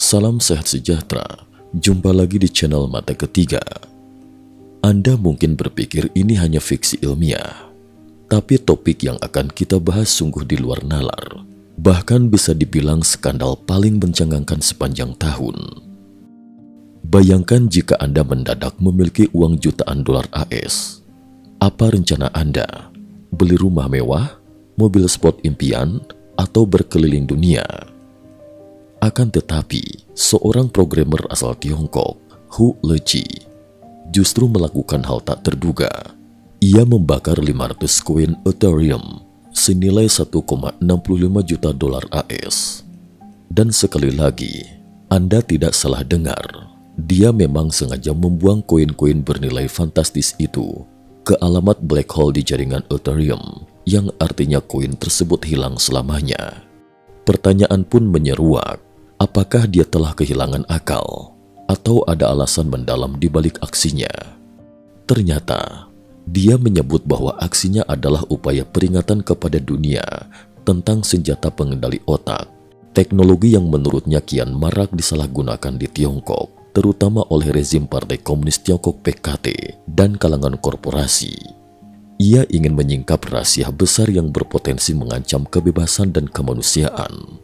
Salam sehat sejahtera, jumpa lagi di channel Mata Ketiga. Anda mungkin berpikir ini hanya fiksi ilmiah, tapi topik yang akan kita bahas sungguh di luar nalar. Bahkan bisa dibilang skandal paling mencengangkan sepanjang tahun. Bayangkan jika Anda mendadak memiliki uang jutaan dolar AS. Apa rencana Anda? Beli rumah mewah, mobil sport impian, atau berkeliling dunia? Akan tetapi, seorang programmer asal Tiongkok, Hu Leci, justru melakukan hal tak terduga. Ia membakar 500 koin Ethereum senilai 1,65 juta dolar AS. Dan sekali lagi, Anda tidak salah dengar. Dia memang sengaja membuang koin-koin bernilai fantastis itu ke alamat black hole di jaringan Ethereum, yang artinya koin tersebut hilang selamanya. Pertanyaan pun menyeruak. Apakah dia telah kehilangan akal atau ada alasan mendalam di balik aksinya? Ternyata, dia menyebut bahwa aksinya adalah upaya peringatan kepada dunia tentang senjata pengendali otak, teknologi yang menurutnya kian marak disalahgunakan di Tiongkok, terutama oleh rezim Partai Komunis Tiongkok PKT dan kalangan korporasi. Ia ingin menyingkap rahasia besar yang berpotensi mengancam kebebasan dan kemanusiaan.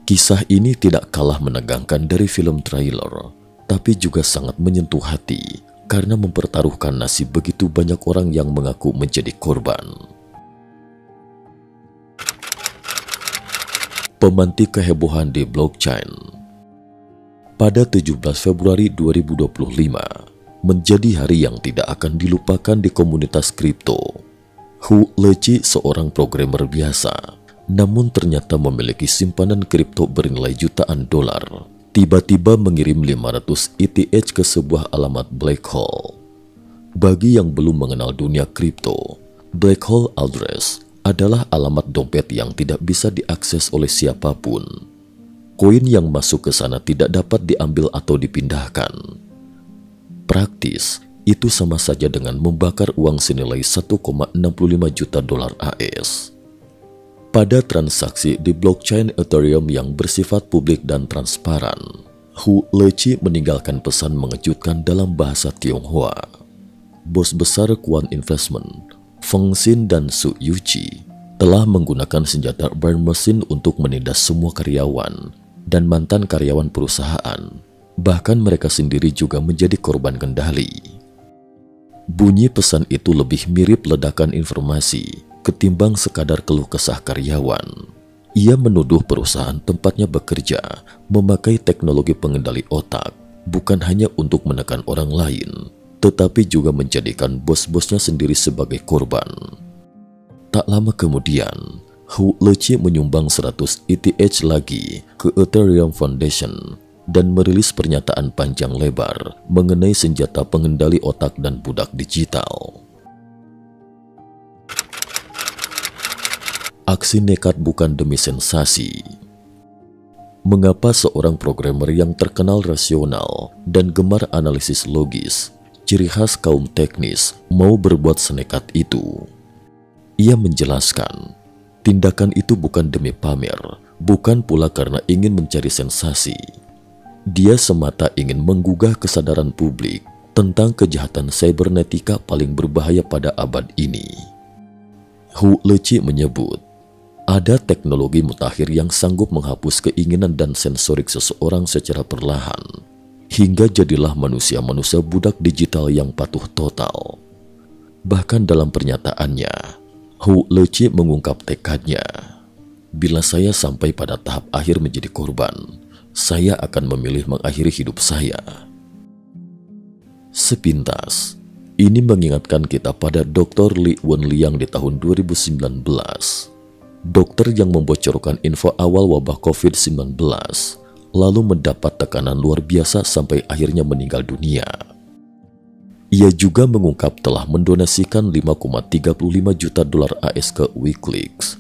Kisah ini tidak kalah menegangkan dari film trailer, tapi juga sangat menyentuh hati karena mempertaruhkan nasib begitu banyak orang yang mengaku menjadi korban. Pemantik kehebohan di blockchain. Pada 17 Februari 2025, menjadi hari yang tidak akan dilupakan di komunitas kripto. Hu Leci, seorang programmer biasa, namun ternyata memiliki simpanan kripto bernilai jutaan dolar, tiba-tiba mengirim 500 ETH ke sebuah alamat black hole. Bagi yang belum mengenal dunia kripto, black hole address adalah alamat dompet yang tidak bisa diakses oleh siapapun. Koin yang masuk ke sana tidak dapat diambil atau dipindahkan. Praktis, itu sama saja dengan membakar uang senilai 1,65 juta dolar AS. Pada transaksi di blockchain Ethereum yang bersifat publik dan transparan, Hu Leci meninggalkan pesan mengejutkan dalam bahasa Tionghoa. Bos besar Quant Investment, Feng Xin dan Su Yuqi, telah menggunakan senjata burn machine untuk menindas semua karyawan dan mantan karyawan perusahaan. Bahkan mereka sendiri juga menjadi korban kendali. Bunyi pesan itu lebih mirip ledakan informasi ketimbang sekadar keluh kesah karyawan. Ia menuduh perusahaan tempatnya bekerja memakai teknologi pengendali otak bukan hanya untuk menekan orang lain, tetapi juga menjadikan bos-bosnya sendiri sebagai korban. Tak lama kemudian, Hu Leci menyumbang 100 ETH lagi ke Ethereum Foundation dan merilis pernyataan panjang lebar mengenai senjata pengendali otak dan budak digital. Aksi nekat bukan demi sensasi. Mengapa seorang programmer yang terkenal rasional dan gemar analisis logis, ciri khas kaum teknis, mau berbuat senekat itu? Ia menjelaskan, tindakan itu bukan demi pamer, bukan pula karena ingin mencari sensasi. Dia semata ingin menggugah kesadaran publik tentang kejahatan cybernetika paling berbahaya pada abad ini. Hu Leci menyebut, ada teknologi mutakhir yang sanggup menghapus keinginan dan sensorik seseorang secara perlahan, hingga jadilah manusia-manusia budak digital yang patuh total. Bahkan dalam pernyataannya, Hu Leci mengungkap tekadnya, bila saya sampai pada tahap akhir menjadi korban, saya akan memilih mengakhiri hidup saya. Sepintas, ini mengingatkan kita pada Dr. Li Wenliang di tahun 2019. Dokter yang membocorkan info awal wabah COVID-19, lalu mendapat tekanan luar biasa sampai akhirnya meninggal dunia. Ia juga mengungkap telah mendonasikan 5,35 juta dolar AS ke Wikileaks,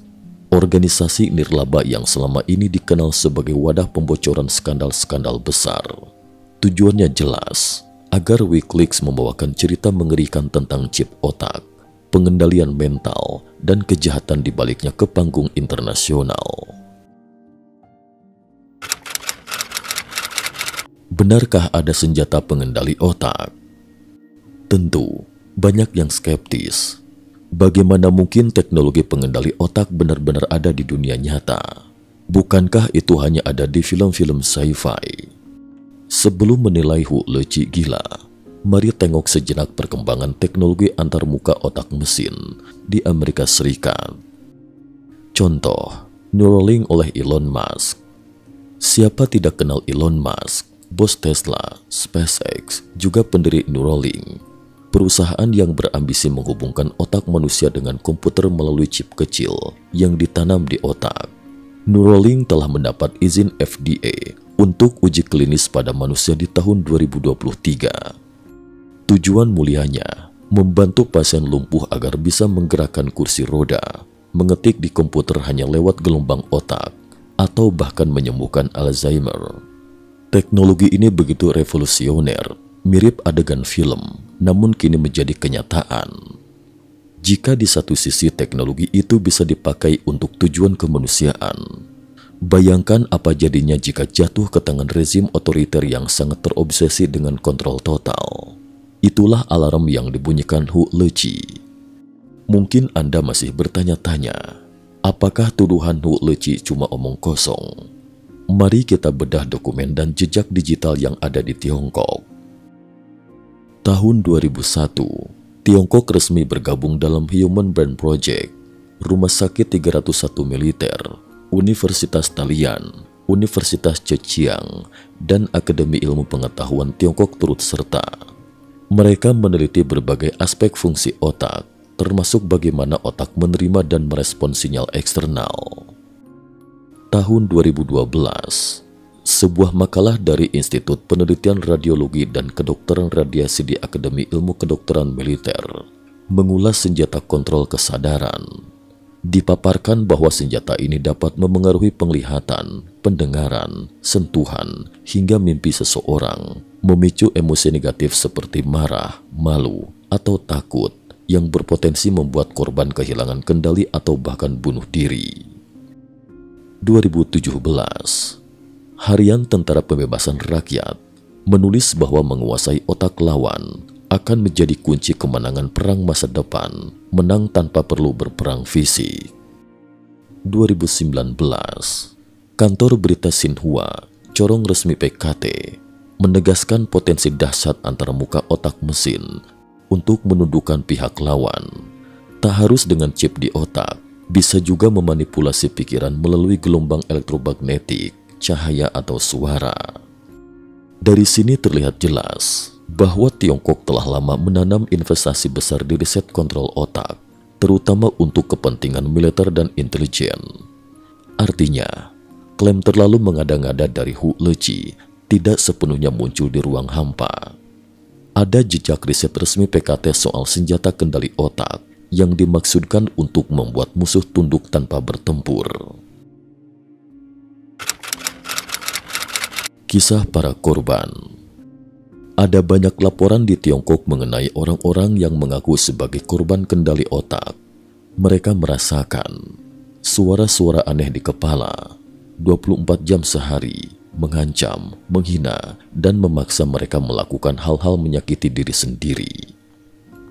organisasi nirlaba yang selama ini dikenal sebagai wadah pembocoran skandal-skandal besar. Tujuannya jelas, agar Wikileaks membawakan cerita mengerikan tentang chip otak, pengendalian mental, dan kejahatan di baliknya ke panggung internasional. Benarkah ada senjata pengendali otak? Tentu, banyak yang skeptis. Bagaimana mungkin teknologi pengendali otak benar-benar ada di dunia nyata? Bukankah itu hanya ada di film-film sci-fi? Sebelum menilai Hu Leci gila, mari tengok sejenak perkembangan teknologi antarmuka otak mesin di Amerika Serikat. Contoh, Neuralink oleh Elon Musk. Siapa tidak kenal Elon Musk, bos Tesla, SpaceX, juga pendiri Neuralink, perusahaan yang berambisi menghubungkan otak manusia dengan komputer melalui chip kecil yang ditanam di otak. Neuralink telah mendapat izin FDA untuk uji klinis pada manusia di tahun 2023. Tujuan mulianya membantu pasien lumpuh agar bisa menggerakkan kursi roda, mengetik di komputer hanya lewat gelombang otak, atau bahkan menyembuhkan Alzheimer. Teknologi ini begitu revolusioner, mirip adegan film, namun kini menjadi kenyataan. Jika di satu sisi teknologi itu bisa dipakai untuk tujuan kemanusiaan, bayangkan apa jadinya jika jatuh ke tangan rezim otoriter yang sangat terobsesi dengan kontrol total. Itulah alarm yang dibunyikan Hu Leci. Mungkin Anda masih bertanya-tanya, apakah tuduhan Hu Leci cuma omong kosong? Mari kita bedah dokumen dan jejak digital yang ada di Tiongkok. Tahun 2001, Tiongkok resmi bergabung dalam Human Brain Project, Rumah Sakit 301 Militer, Universitas Talian, Universitas Zhejiang, dan Akademi Ilmu Pengetahuan Tiongkok turut serta. Mereka meneliti berbagai aspek fungsi otak, termasuk bagaimana otak menerima dan merespons sinyal eksternal. Tahun 2012, sebuah makalah dari Institut Penelitian Radiologi dan Kedokteran Radiasi di Akademi Ilmu Kedokteran Militer mengulas senjata kontrol kesadaran. Dipaparkan bahwa senjata ini dapat memengaruhi penglihatan, pendengaran, sentuhan, hingga mimpi seseorang, memicu emosi negatif seperti marah, malu, atau takut yang berpotensi membuat korban kehilangan kendali atau bahkan bunuh diri. 2017, Harian Tentara Pembebasan Rakyat menulis bahwa menguasai otak lawan akan menjadi kunci kemenangan perang masa depan, menang tanpa perlu berperang fisik. 2019, Kantor Berita Xinhua, corong resmi PKT, menegaskan potensi dahsyat antara muka otak mesin untuk menundukkan pihak lawan. Tak harus dengan chip di otak, bisa juga memanipulasi pikiran melalui gelombang elektromagnetik, cahaya atau suara. Dari sini terlihat jelas bahwa Tiongkok telah lama menanam investasi besar di riset kontrol otak, terutama untuk kepentingan militer dan intelijen. Artinya, klaim terlalu mengada-ngada dari Hu Leci tidak sepenuhnya muncul di ruang hampa. Ada jejak riset resmi PKT soal senjata kendali otak yang dimaksudkan untuk membuat musuh tunduk tanpa bertempur. Kisah para korban. Ada banyak laporan di Tiongkok mengenai orang-orang yang mengaku sebagai korban kendali otak. Mereka merasakan suara-suara aneh di kepala 24 jam sehari, mengancam, menghina, dan memaksa mereka melakukan hal-hal menyakiti diri sendiri.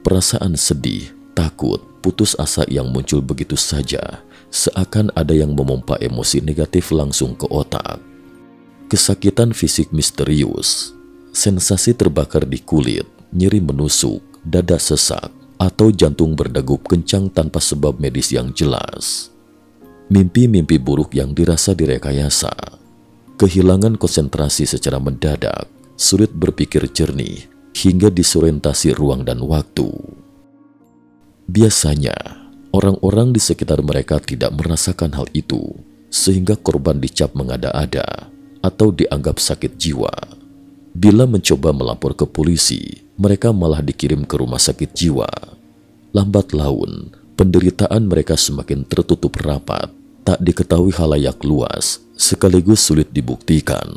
Perasaan sedih, takut, putus asa yang muncul begitu saja, seakan ada yang memompa emosi negatif langsung ke otak. Kesakitan fisik misterius, sensasi terbakar di kulit, nyeri menusuk, dada sesak, atau jantung berdegup kencang tanpa sebab medis yang jelas. Mimpi-mimpi buruk yang dirasa direkayasa, kehilangan konsentrasi secara mendadak, sulit berpikir jernih, hingga disorientasi ruang dan waktu. Biasanya, orang-orang di sekitar mereka tidak merasakan hal itu, sehingga korban dicap mengada-ada atau dianggap sakit jiwa. Bila mencoba melapor ke polisi, mereka malah dikirim ke rumah sakit jiwa. Lambat laun, penderitaan mereka semakin tertutup rapat, tak diketahui halayak luas, sekaligus sulit dibuktikan.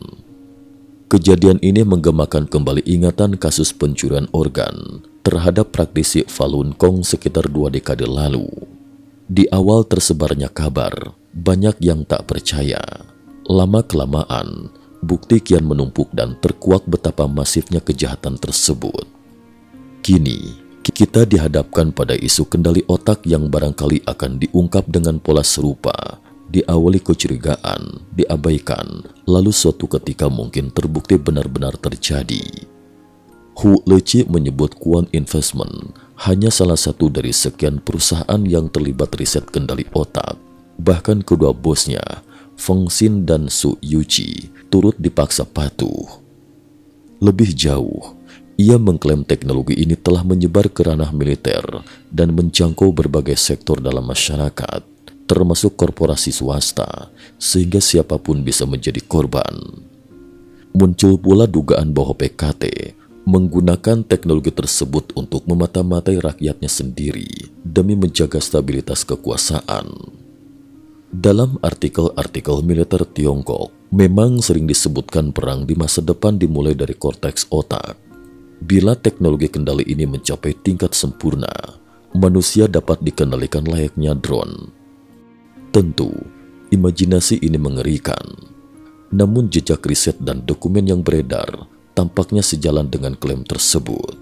Kejadian ini menggemakan kembali ingatan kasus pencurian organ terhadap praktisi Falun Gong sekitar 2 dekade lalu. Di awal tersebarnya kabar, banyak yang tak percaya. Lama-kelamaan, Bukti kian menumpuk dan terkuak betapa masifnya kejahatan tersebut. Kini, kita dihadapkan pada isu kendali otak yang barangkali akan diungkap dengan pola serupa, diawali kecurigaan, diabaikan, lalu suatu ketika mungkin terbukti benar-benar terjadi. Hu Leci menyebut Quant Investment hanya salah satu dari sekian perusahaan yang terlibat riset kendali otak. Bahkan kedua bosnya, Feng Xin dan Su Yuqi, turut dipaksa patuh. Lebih jauh, ia mengklaim teknologi ini telah menyebar ke ranah militer dan menjangkau berbagai sektor dalam masyarakat, termasuk korporasi swasta, sehingga siapapun bisa menjadi korban. Muncul pula dugaan bahwa PKT menggunakan teknologi tersebut untuk memata-matai rakyatnya sendiri demi menjaga stabilitas kekuasaan. Dalam artikel-artikel militer Tiongkok, memang sering disebutkan perang di masa depan dimulai dari korteks otak. Bila teknologi kendali ini mencapai tingkat sempurna, manusia dapat dikendalikan layaknya drone. Tentu, imajinasi ini mengerikan. Namun jejak riset dan dokumen yang beredar tampaknya sejalan dengan klaim tersebut.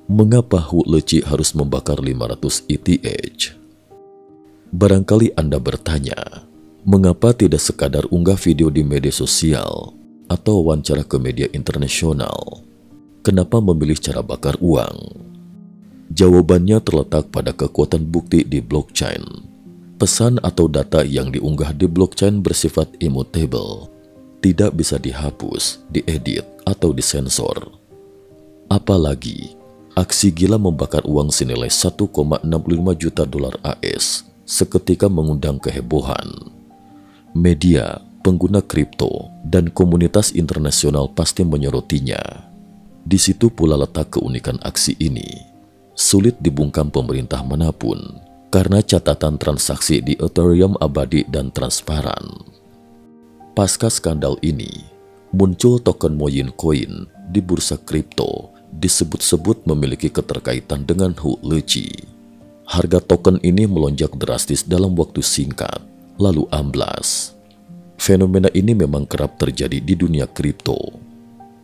Mengapa Hu Leci harus membakar 500 ETH? Barangkali Anda bertanya, mengapa tidak sekadar unggah video di media sosial atau wawancara ke media internasional? Kenapa memilih cara bakar uang? Jawabannya terletak pada kekuatan bukti di blockchain. Pesan atau data yang diunggah di blockchain bersifat immutable, tidak bisa dihapus, diedit, atau disensor. Apalagi, aksi gila membakar uang senilai 1,65 juta dolar AS seketika mengundang kehebohan. Media, pengguna kripto, dan komunitas internasional pasti menyorotinya. Di situ pula letak keunikan aksi ini. Sulit dibungkam pemerintah manapun karena catatan transaksi di Ethereum abadi dan transparan. Pasca skandal ini, muncul token Moyin Coin di bursa kripto disebut-sebut memiliki keterkaitan dengan Hu Leci. Harga token ini melonjak drastis dalam waktu singkat, lalu amblas. Fenomena ini memang kerap terjadi di dunia kripto.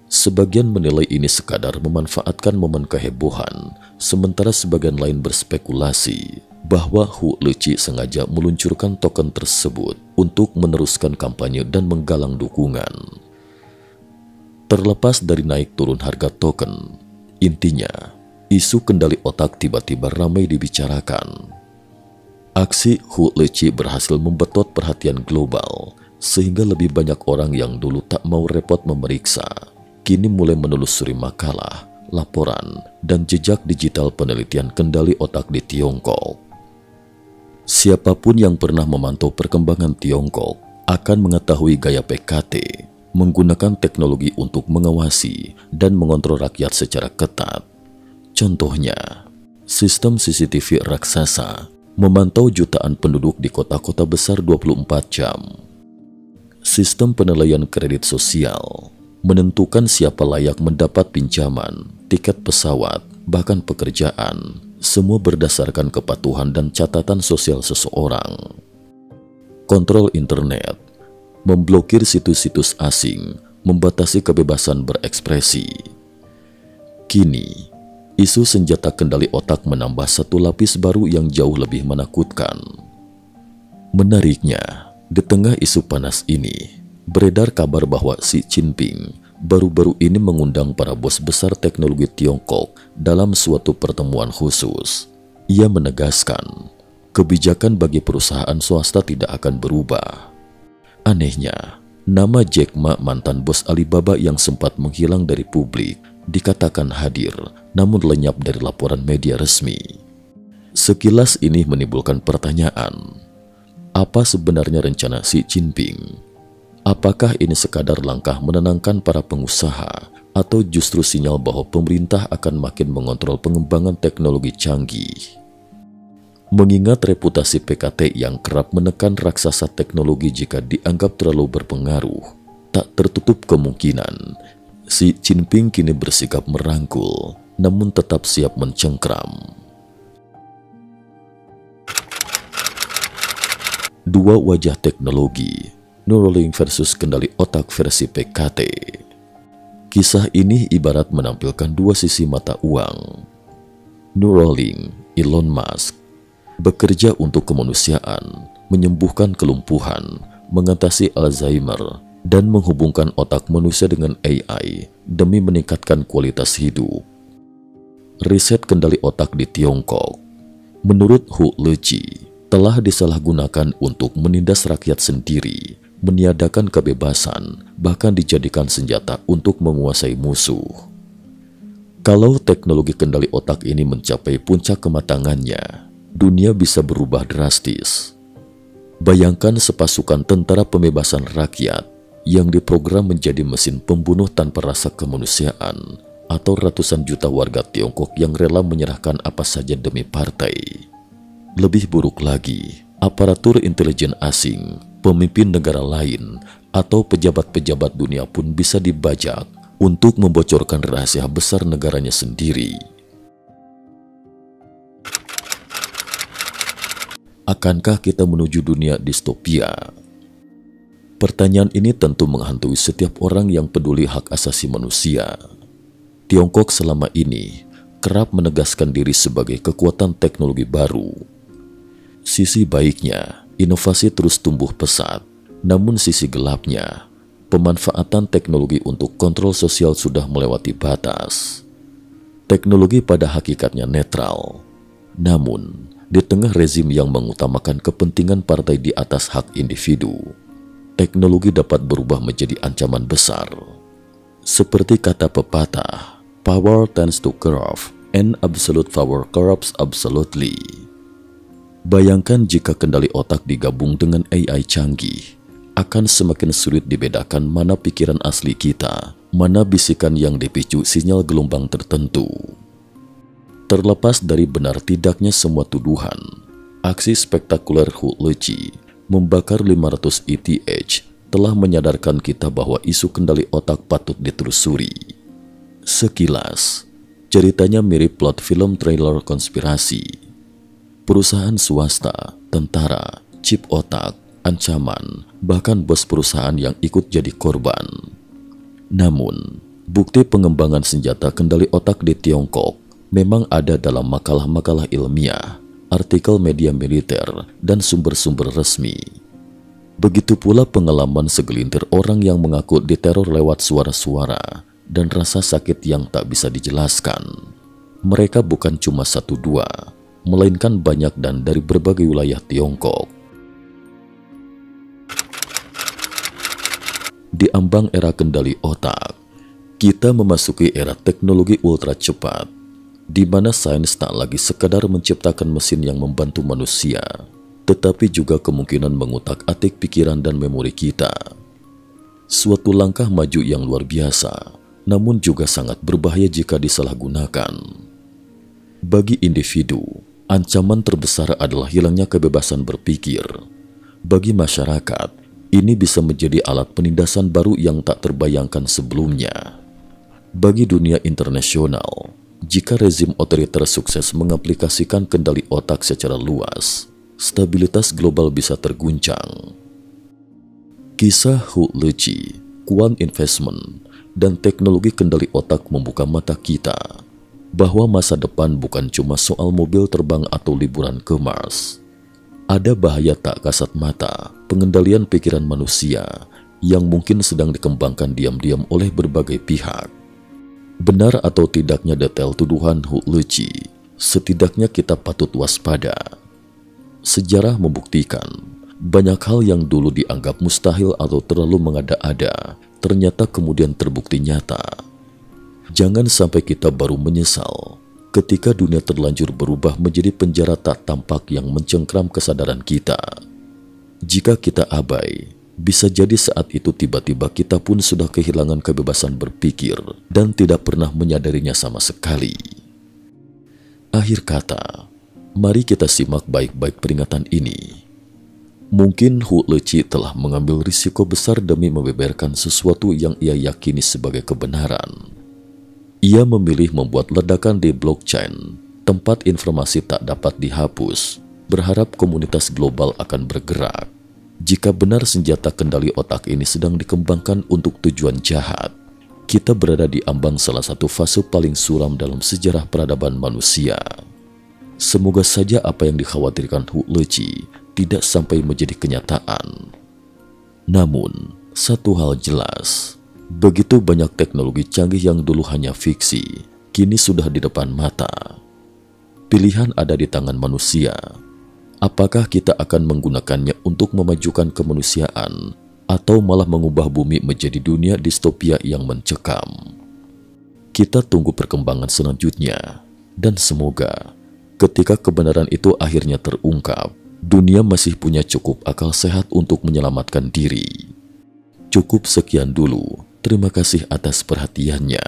Sebagian menilai ini sekadar memanfaatkan momen kehebohan, sementara sebagian lain berspekulasi bahwa Hu Leci sengaja meluncurkan token tersebut untuk meneruskan kampanye dan menggalang dukungan. Terlepas dari naik turun harga token, intinya isu kendali otak tiba-tiba ramai dibicarakan. Aksi Hu Leci berhasil membetot perhatian global, sehingga lebih banyak orang yang dulu tak mau repot memeriksa, kini mulai menelusuri makalah, laporan, dan jejak digital penelitian kendali otak di Tiongkok. Siapapun yang pernah memantau perkembangan Tiongkok akan mengetahui gaya PKT menggunakan teknologi untuk mengawasi dan mengontrol rakyat secara ketat. Contohnya, sistem CCTV raksasa memantau jutaan penduduk di kota-kota besar 24 jam. Sistem penilaian kredit sosial menentukan siapa layak mendapat pinjaman, tiket pesawat, bahkan pekerjaan, semua berdasarkan kepatuhan dan catatan sosial seseorang. Kontrol internet memblokir situs-situs asing, membatasi kebebasan berekspresi. Kini, isu senjata kendali otak menambah satu lapis baru yang jauh lebih menakutkan. Menariknya, di tengah isu panas ini, beredar kabar bahwa Xi Jinping baru-baru ini mengundang para bos besar teknologi Tiongkok dalam suatu pertemuan khusus. Ia menegaskan, kebijakan bagi perusahaan swasta tidak akan berubah. Anehnya, nama Jack Ma, mantan bos Alibaba yang sempat menghilang dari publik, dikatakan hadir, namun lenyap dari laporan media resmi. Sekilas ini menimbulkan pertanyaan, apa sebenarnya rencana Xi Jinping? Apakah ini sekadar langkah menenangkan para pengusaha, atau justru sinyal bahwa pemerintah akan makin mengontrol pengembangan teknologi canggih? Mengingat reputasi PKT yang kerap menekan raksasa teknologi jika dianggap terlalu berpengaruh, tak tertutup kemungkinan Xi Jinping kini bersikap merangkul, namun tetap siap mencengkram. Dua wajah teknologi, Neuralink versus kendali otak versi PKT. Kisah ini ibarat menampilkan dua sisi mata uang. Neuralink, Elon Musk, bekerja untuk kemanusiaan, menyembuhkan kelumpuhan, mengatasi Alzheimer, dan menghubungkan otak manusia dengan AI demi meningkatkan kualitas hidup. Riset kendali otak di Tiongkok, menurut Hu Leci, telah disalahgunakan untuk menindas rakyat sendiri, meniadakan kebebasan, bahkan dijadikan senjata untuk menguasai musuh. Kalau teknologi kendali otak ini mencapai puncak kematangannya, dunia bisa berubah drastis. Bayangkan sepasukan tentara pembebasan rakyat yang diprogram menjadi mesin pembunuh tanpa rasa kemanusiaan, atau ratusan juta warga Tiongkok yang rela menyerahkan apa saja demi partai. Lebih buruk lagi, aparatur intelijen asing, pemimpin negara lain, atau pejabat-pejabat dunia pun bisa dibajak untuk membocorkan rahasia besar negaranya sendiri. Akankah kita menuju dunia distopia? Pertanyaan ini tentu menghantui setiap orang yang peduli hak asasi manusia. Tiongkok selama ini kerap menegaskan diri sebagai kekuatan teknologi baru. Sisi baiknya, inovasi terus tumbuh pesat, namun sisi gelapnya, pemanfaatan teknologi untuk kontrol sosial sudah melewati batas. Teknologi pada hakikatnya netral, namun di tengah rezim yang mengutamakan kepentingan partai di atas hak individu, teknologi dapat berubah menjadi ancaman besar. Seperti kata pepatah, power tends to corrupt and absolute power corrupts absolutely. Bayangkan jika kendali otak digabung dengan AI canggih, akan semakin sulit dibedakan mana pikiran asli kita, mana bisikan yang dipicu sinyal gelombang tertentu. Terlepas dari benar tidaknya semua tuduhan, aksi spektakuler Hu Leci membakar 500 ETH telah menyadarkan kita bahwa isu kendali otak patut ditelusuri. Sekilas, ceritanya mirip plot film trailer konspirasi. Perusahaan swasta, tentara, chip otak, ancaman, bahkan bos perusahaan yang ikut jadi korban. Namun, bukti pengembangan senjata kendali otak di Tiongkok memang ada dalam makalah-makalah ilmiah, artikel media militer, dan sumber-sumber resmi. Begitu pula pengalaman segelintir orang yang mengaku diteror lewat suara-suara dan rasa sakit yang tak bisa dijelaskan. Mereka bukan cuma satu dua, melainkan banyak dan dari berbagai wilayah Tiongkok. Di ambang era kendali otak, kita memasuki era teknologi ultra cepat, di mana sains tak lagi sekadar menciptakan mesin yang membantu manusia, tetapi juga kemungkinan mengutak-atik pikiran dan memori kita. Suatu langkah maju yang luar biasa, namun juga sangat berbahaya jika disalahgunakan. Bagi individu, ancaman terbesar adalah hilangnya kebebasan berpikir. Bagi masyarakat, ini bisa menjadi alat penindasan baru yang tak terbayangkan sebelumnya. Bagi dunia internasional, jika rezim otoriter sukses mengaplikasikan kendali otak secara luas, stabilitas global bisa terguncang. Kisah Hu Leci, Quant Investment, dan teknologi kendali otak membuka mata kita bahwa masa depan bukan cuma soal mobil terbang atau liburan ke Mars. Ada bahaya tak kasat mata, pengendalian pikiran manusia yang mungkin sedang dikembangkan diam-diam oleh berbagai pihak. Benar atau tidaknya detail tuduhan Hu Leci, setidaknya kita patut waspada. Sejarah membuktikan, banyak hal yang dulu dianggap mustahil atau terlalu mengada-ada, ternyata kemudian terbukti nyata. Jangan sampai kita baru menyesal ketika dunia terlanjur berubah menjadi penjara tak tampak yang mencengkram kesadaran kita. Jika kita abai, bisa jadi saat itu tiba-tiba kita pun sudah kehilangan kebebasan berpikir dan tidak pernah menyadarinya sama sekali. Akhir kata, mari kita simak baik-baik peringatan ini. Mungkin Hu Leci telah mengambil risiko besar demi membeberkan sesuatu yang ia yakini sebagai kebenaran. Ia memilih membuat ledakan di blockchain, tempat informasi tak dapat dihapus, berharap komunitas global akan bergerak. Jika benar senjata kendali otak ini sedang dikembangkan untuk tujuan jahat, kita berada di ambang salah satu fase paling suram dalam sejarah peradaban manusia. Semoga saja apa yang dikhawatirkan Hu Leci tidak sampai menjadi kenyataan. Namun, satu hal jelas, begitu banyak teknologi canggih yang dulu hanya fiksi, kini sudah di depan mata. Pilihan ada di tangan manusia. Apakah kita akan menggunakannya untuk memajukan kemanusiaan atau malah mengubah bumi menjadi dunia distopia yang mencekam? Kita tunggu perkembangan selanjutnya, dan semoga ketika kebenaran itu akhirnya terungkap, dunia masih punya cukup akal sehat untuk menyelamatkan diri. Cukup sekian dulu. Terima kasih atas perhatiannya.